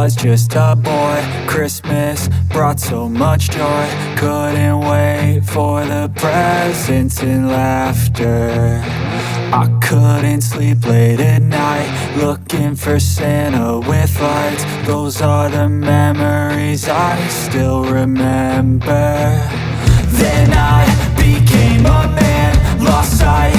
was just a boy, Christmas brought so much joy. Couldn't wait for the presents and laughter. I couldn't sleep late at night, looking for Santa with lights. Those are the memories I still remember. Then I became a man, lost sight